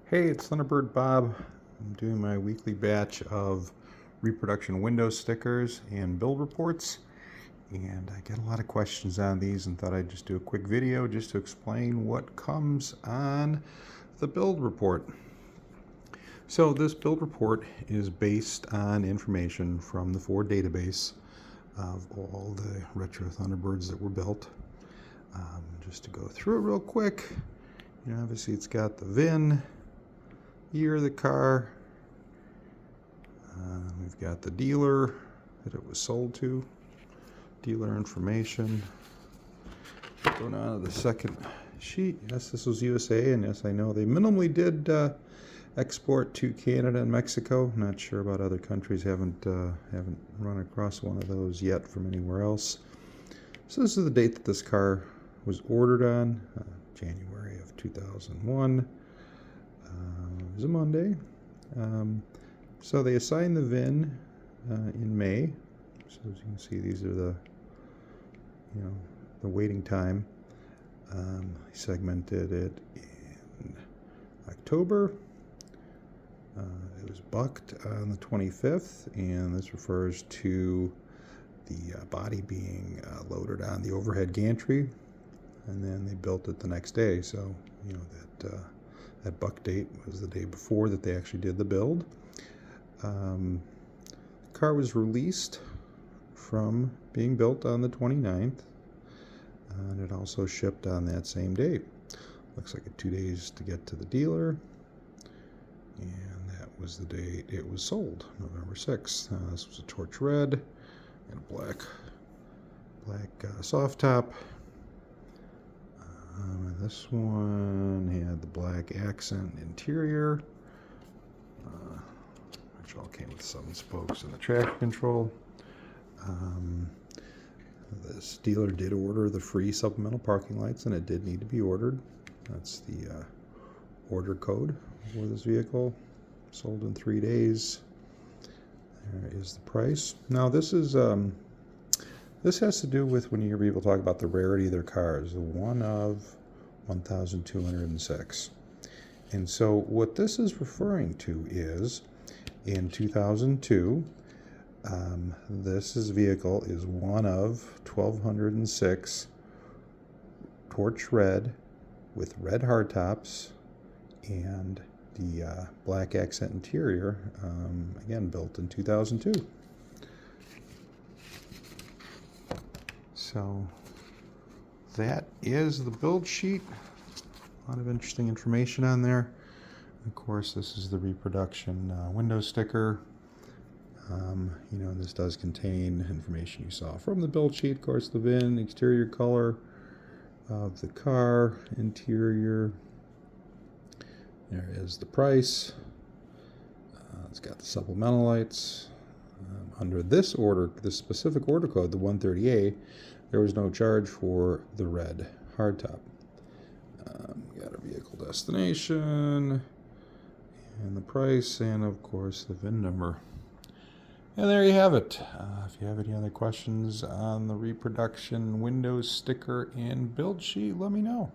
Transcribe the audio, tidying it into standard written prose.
Hey, it's Thunderbird Bob. I'm doing my weekly batch of reproduction window stickers and build reports, and I get a lot of questions on these and thought I'd just do a quick video just to explain what comes on the build report. So this build report is based on information from the Ford database of all the retro Thunderbirds that were built. Just to go through it real quick, obviously it's got the VIN, year of the car, we've got the dealer that it was sold to, dealer information. Going on to the second sheet. Yes, this was USA, and yes, I know they minimally did export to Canada and Mexico. Not sure about other countries. Haven't run across one of those yet from anywhere else. So this is the date that this car was ordered on, January of 2001. It was a Monday. So they assigned the VIN in May. So as you can see, these are the waiting time. I segmented it in October. It was bucked on the 25th, and this refers to the body being loaded on the overhead gantry, and then they built it the next day. So that buck date was the day before that they actually did the build. The car was released from being built on the 29th, and it also shipped on that same day. Looks like 2 days to get to the dealer, and that was the date it was sold, November 6th. This was a torch red and a black soft top. This one had the black accent interior, which all came with 7 spokes and the traction control. This dealer did order the free supplemental parking lights, and it did need to be ordered. That's the order code for this vehicle. Sold in 3 days. There is the price. Now this is this has to do with when you hear people talk about the rarity of their cars, the one of 1,206. And so what this is referring to is, in 2002, this vehicle is one of 1,206 torch red with red hardtops and the black accent interior, again built in 2002. So that is the build sheet. A lot of interesting information on there. Of course, this is the reproduction window sticker. This does contain information you saw from the build sheet. Of course, the VIN, exterior color of the car, interior. There is the price. It's got the supplemental lights. Under this specific order code, the 130A, there was no charge for the red hardtop. We got a vehicle destination, and the price, and of course the VIN number. And there you have it. If you have any other questions on the reproduction window sticker and build sheet, let me know.